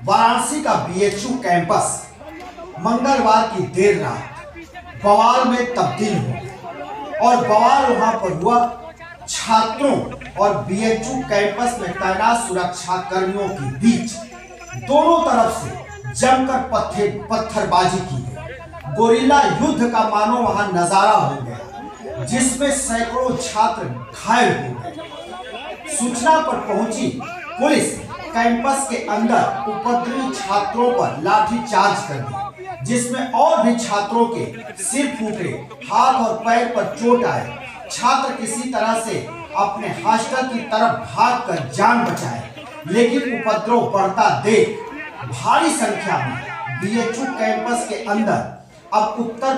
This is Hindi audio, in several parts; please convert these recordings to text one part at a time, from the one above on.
वाराणसी का बीएचयू कैंपस मंगलवार की देर रात बवाल में तब्दील हो गया और बवाल वहां पर हुआ छात्रों और बीएचयू कैंपस में तैनात सुरक्षा कर्मियों के बीच। दोनों तरफ से जमकर पत्थरबाजी की गई। गोरिल्ला युद्ध का मानो वहां नजारा हो गया, जिसमें सैकड़ों छात्र घायल हो गए। सूचना पर पहुंची पुलिस कैंपस के अंदर उपद्रवी छात्रों पर लाठीचार्ज कर दी, जिसमें और भी छात्रों के सिर फूटे, हाथ और पैर पर चोट आए। छात्र किसी तरह से अपने हॉस्टल की तरफ भागकर जान बचाए, लेकिन उपद्रव बढ़ता देख भारी संख्या में बीएचयू कैंपस के अंदर अब उत्तर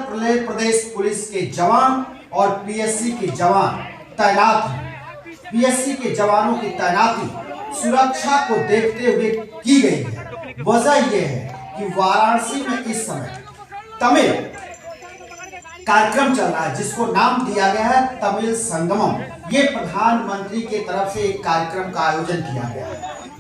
प्रदेश पुलिस के जवान और पीएससी के जवान तैनात हैं। पीएससी के जवानों की तैनाती सुरक्षा को देखते हुए की गई है। वजह यह है कि वाराणसी में इस समय तमिल कार्यक्रम चल रहा है, जिसको नाम दिया गया है तमिल संगमम। ये प्रधानमंत्री के तरफ से एक कार्यक्रम का आयोजन किया गया है,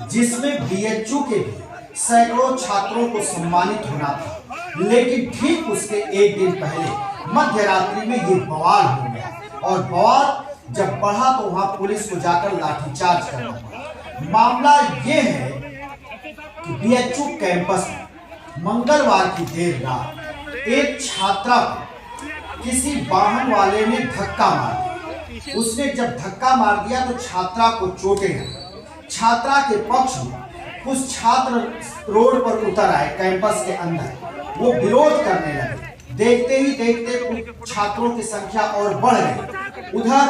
जिसमें बीएचयू के भी सैकड़ों छात्रों को सम्मानित होना था। लेकिन ठीक उसके एक दिन पहले मध्य रात्रि में ये बवाल हो गया और बवाल जब बढ़ा तो वहां पुलिस को जाकर लाठीचार्ज करना पड़ा। मामला ये है कि बीएचयू कैंपस में मंगलवार की देर रात एक छात्रा को किसी वाहन वाले ने धक्का मार दिया। उसने जब धक्का मार दिया तो छात्रा को चोटें आई। छात्रा के पक्ष में कुछ छात्र रोड पर उतर आए कैंपस के अंदर, वो विरोध करने लगे। देखते ही देखते कुछ छात्रों की संख्या और बढ़ गई। उधर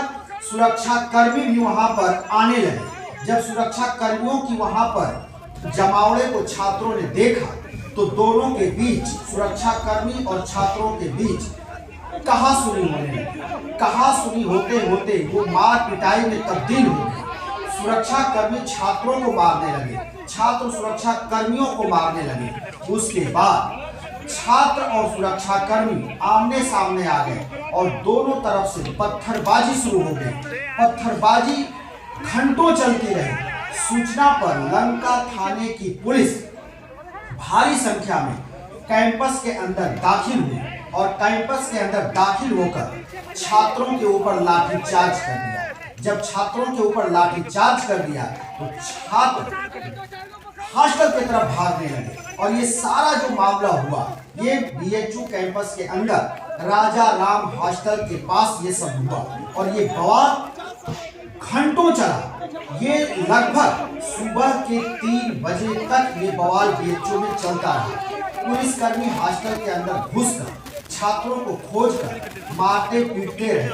सुरक्षा कर्मी भी वहां पर आने लगे। जब सुरक्षा कर्मियों की वहां पर जमावड़े को छात्रों ने देखा तो दोनों के बीच, सुरक्षा कर्मी और छात्रों के बीच कहासुनी होने लगी। कहासुनी होते होते वो मार पिटाई में तब्दील हो गई। सुरक्षा कर्मी छात्रों को मारने लगे, छात्र सुरक्षा कर्मियों को मारने लगे। उसके बाद छात्र और सुरक्षा कर्मी आमने सामने आ गए और दोनों तरफ से पत्थरबाजी शुरू हो गई। पत्थरबाजी घंटों चलती रही। सूचना पर लंका थाने की पुलिस भारी संख्या में कैंपस के अंदर दाखिल हुई और कैंपस के अंदर दाखिल होकर छात्रों के ऊपर लाठीचार्ज कर दिया। जब छात्रों के ऊपर लाठीचार्ज कर दिया तो छात्र हॉस्टल की तरफ भागने लगे और ये सारा जो मामला हुआ, ये बीएचयू कैंपस के अंदर राजा राम हॉस्टल के पास ये सब हुआ और ये बवाल घंटों चला। ये लगभग सुबह के 3 बजे तक ये बवाल बीएचयू में चलता रहा। पुलिसकर्मी हॉस्टल के अंदर घुसकर छात्रों को खोजकर मारते पीटते रहे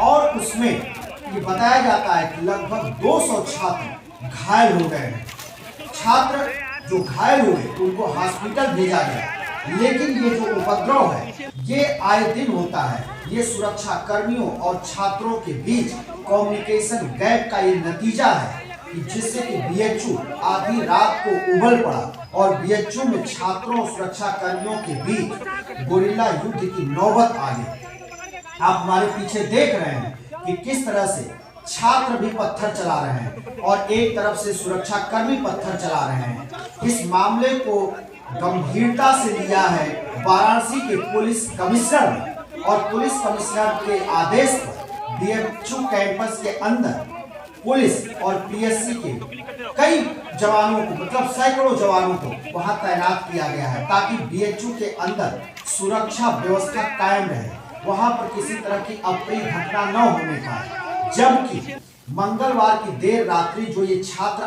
और उसमें ये बताया जाता है कि लगभग 200 छात्र घायल हो गए हैं। छात्र जो घायल हुए उनको हॉस्पिटल भेजा गया, लेकिन ये जो उपद्रव है ये आए दिन होता है। ये सुरक्षा कर्मियों और छात्रों के बीच कम्युनिकेशन गैप का ये नतीजा है कि जिससे कि बीएचयू आधी रात को उबल पड़ा और बीएचयू में छात्रों और सुरक्षा कर्मियों के बीच गोरिल्ला युद्ध की नौबत आ गई। आप हमारे पीछे देख रहे हैं कि किस तरह से छात्र भी पत्थर चला रहे हैं और एक तरफ से सुरक्षा कर्मी पत्थर चला रहे हैं। इस मामले को गंभीरता से लिया है वाराणसी के पुलिस कमिश्नर ने और पुलिस कमिश्नर के आदेश पर बीएचयू कैंपस के अंदर पुलिस और पीएससी के कई जवानों को, मतलब सैकड़ों जवानों को वहां तैनात किया गया है, ताकि बीएचयू के अंदर सुरक्षा व्यवस्था कायम रहे, वहां पर किसी तरह की अप्रिय घटना न होने पाए। जबकि मंगलवार की देर रात्रि जो ये छात्र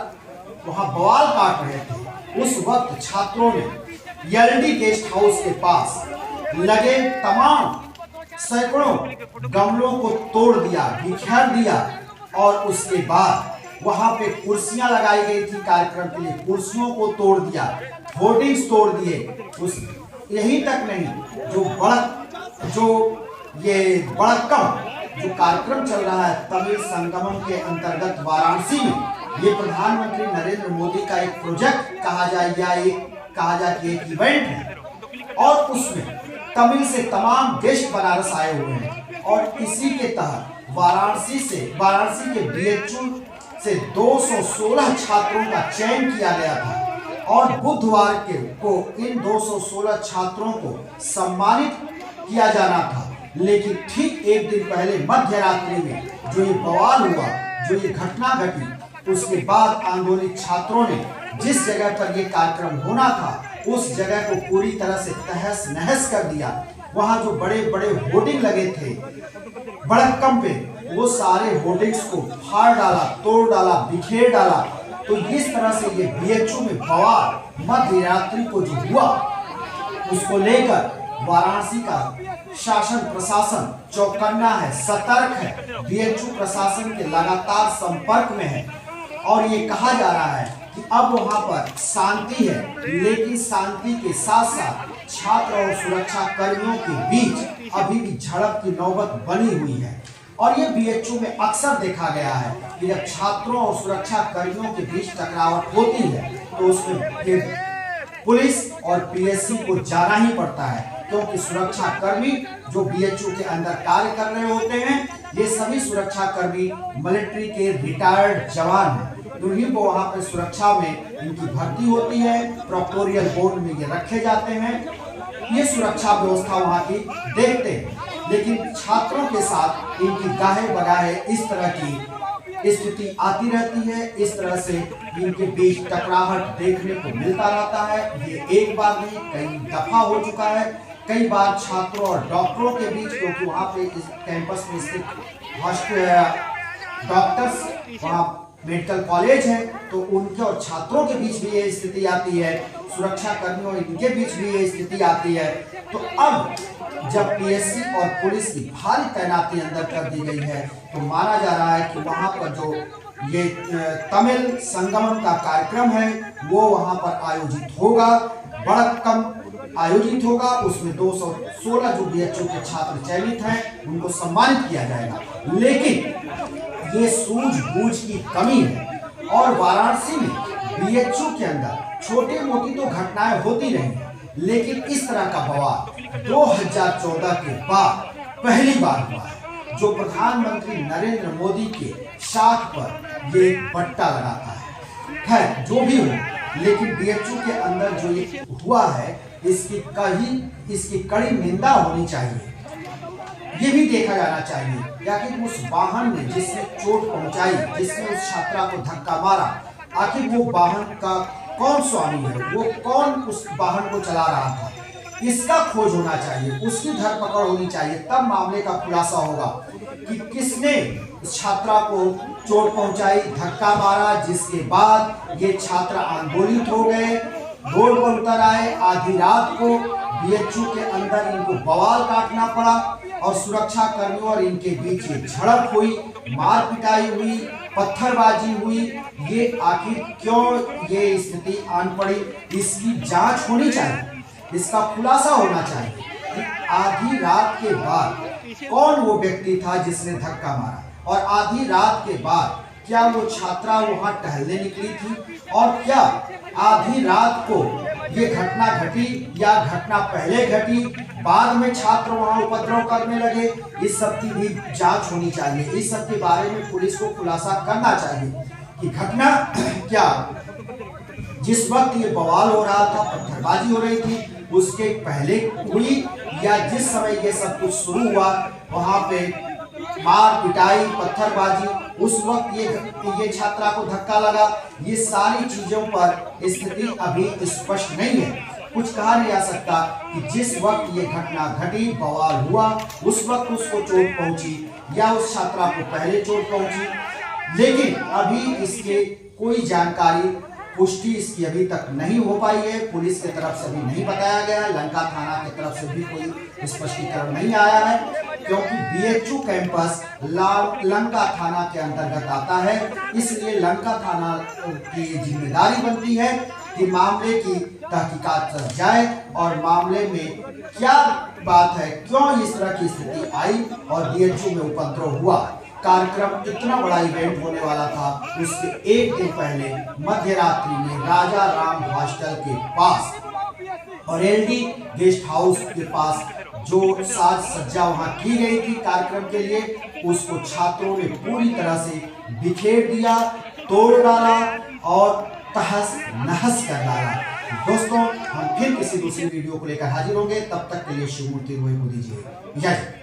वहां बवाल काट रहे थे, उस वक्त छात्रों ने एलडी गेस्ट हाउस के पास लगे तमाम सैकड़ों गमलों को तोड़ दिया, बिखेर दिया और उसके बाद वहां पे कुर्सियां लगाई गई थी कार्यक्रम के लिए, कुर्सियों को तोड़ दिया, होर्डिंग्स तोड़ दिए। उस यही तक नहीं, जो कार्यक्रम चल रहा है तमिल संगमम के अंतर्गत वाराणसी में, ये प्रधानमंत्री नरेंद्र मोदी का एक प्रोजेक्ट कहा जाए या एक इवेंट है और उसमें तमिल से तमाम गेस्ट बनारस आए हुए हैं और इसी के तहत वाराणसी के बीएचयू से 216 छात्रों का चयन किया गया था और बुधवार को इन 216 छात्रों को सम्मानित किया जाना था। लेकिन ठीक एक दिन पहले मध्य रात्रि में जो ये बवाल हुआ, जो ये घटना घटी, उसके बाद आंदोलित छात्रों ने जिस जगह पर ये कार्यक्रम होना था उस जगह को पूरी तरह से तहस नहस कर दिया। वहां जो बड़े बड़े होर्डिंग लगे थे बड़क्कम पे, वो सारे होर्डिंग्स को फाड़ डाला, तोड़ डाला, बिखेर डाला। तो इस तरह से ये बीएचयू में बवाल मध्य रात्रि को जो हुआ, उसको लेकर वाराणसी का शासन प्रशासन चौकन्ना है, सतर्क है, बीएचयू प्रशासन के लगातार संपर्क में है। और ये कहा जा रहा है कि अब वहां पर शांति है, लेकिन शांति के साथ साथ छात्र और सुरक्षा कर्मियों के बीच अभी भी झड़प की नौबत बनी हुई है। और ये बीएचयू में अक्सर देखा गया है कि जब छात्रों और सुरक्षा कर्मियों के बीच टकरावट होती है तो उसमें पुलिस और पीएससी को जाना ही पड़ता है, क्योंकि सुरक्षा कर्मी जो बीएचयू के अंदर कार्य कर रहे होते हैं, ये सभी सुरक्षा कर्मी मिलिट्री के रिटायर्ड जवान हैं। उन्हीं को वहां पर सुरक्षा में इनकी भर्ती होती है, प्रोक्टोरियल बोर्ड में ये रखे जाते हैं, ये सुरक्षा व्यवस्था वहां की देखते हैं। लेकिन छात्रों के साथ इनकी गाहे बगाहे इस तरह की स्थिति आती रहती है। इस तरह से इनके बीच टकराहट देखने को मिलता रहता है। ये एक बार नहीं, कई दफा हो चुका है। कई बार छात्रों और डॉक्टरों के बीच, क्योंकि वहाँ पे इस कैंपस में स्थित डॉक्टर्स, वहाँ मेडिकल कॉलेज है, तो उनके और छात्रों के बीच भी ये स्थिति आती है, सुरक्षा कर्मियों इनके बीच भी ये स्थिति आती है। तो अब जब पीएससी और पुलिस की भारी तैनाती अंदर कर दी गई है, तो माना जा रहा है कि वहां पर जो ये तमिल संगमम का कार्यक्रम है वो वहां पर आयोजित होगा, बड़क्कम आयोजित होगा। उसमें 216 जो बीएचयू के छात्र चयनित हैं उनको सम्मानित किया जाएगा। लेकिन ये सूझबूझ की कमी है। और वाराणसी में बीएचयू के अंदर छोटी मोटी तो घटनाएं होती रही, लेकिन इस तरह का बवाल 2014 के बाद पहली बार हुआ है, जो प्रधानमंत्री नरेंद्र मोदी के शाख पर ये पट्टा लगाता है। खैर जो भी हो, लेकिन बीएचयू के अंदर जो ये हुआ है इसकी कड़ी निंदा होनी चाहिए। ये भी देखा जाना चाहिए आखिर उस वाहन में जिसने चोट पहुंचाई, जिसने उस छात्रा को धक्का मारा, आखिर वो वाहन का कौन स्वामी है, वो कौन उस वाहन को चला रहा था, इसका खोज होना चाहिए, उसकी धरपकड़ होनी चाहिए। तब मामले का खुलासा होगा कि किसने छात्रा को चोट पहुंचाई, धक्का मारा, जिसके बाद ये छात्र आंदोलित हो गए, रोड पर उतर आए। आधी रात को बीएचयू के अंदर इनको बवाल काटना पड़ा और सुरक्षा कर्मियों और इनके बीच ये झड़प हुई, मार पिटाई हुई, पत्थरबाजी हुई। ये आखिर क्यों ये स्थिति आन पड़ी, इसकी जांच होनी चाहिए, इसका खुलासा होना चाहिए कि आधी रात के बाद कौन वो व्यक्ति था जिसने धक्का मारा, और आधी रात के बाद क्या वो छात्रा वहां टहलने निकली थी, और क्या आधी रात को ये घटना घटी या घटना पहले घटी, बाद में छात्र वहां उपद्रव करने लगे। इस सब की भी जांच होनी चाहिए। इस सब के बारे में पुलिस को खुलासा करना चाहिए कि घटना क्या जिस वक्त ये बवाल हो रहा था, पत्थरबाजी हो रही थी, उसके पहले हुई, या जिस समय ये सब कुछ शुरू हुआ वहां पे मार पिटाई, पत्थरबाजी, उस वक्त ये छात्रा को धक्का लगा। ये सारी चीजों पर स्थिति अभी स्पष्ट नहीं है। कुछ कहा नहीं जा सकता कि जिस वक्त ये घटना घटी, बवाल हुआ, उस वक्त उसको चोट पहुंची या उस छात्रा को पहले चोट पहुंची। लेकिन अभी इसके कोई जानकारी, पुष्टि इसकी अभी तक नहीं हो पाई है। पुलिस की तरफ से भी नहीं बताया गया है, लंका थाना की तरफ से भी कोई स्पष्टीकरण नहीं आया है, क्योंकि बीएचयू कैंपस लंका थाना के अंतर्गत आता है। इसलिए लंका थाना की जिम्मेदारी बनती है कि मामले की तहकीकात कर जाए और मामले में क्या बात है, क्यों इस तरह की स्थिति आई और बीएचयू में उपद्रव हुआ। कार्यक्रम इतना बड़ा इवेंट होने वाला था, उसके एक दिन पहले मध्य रात्रि में राजा राम हॉस्टल के पास और एलडी गेस्ट हाउस के पास जो साज सज्जा वहां की गई थी कार्यक्रम के लिए, उसको छात्रों ने पूरी तरह से बिखेर दिया, तोड़ डाला और तहस नहस कर डाला। दोस्तों हम फिर किसी दूसरी वीडियो को लेकर हाजिर होंगे, तब तक के लिए शिवमूर्ति रोय को दीजिए इजाजत।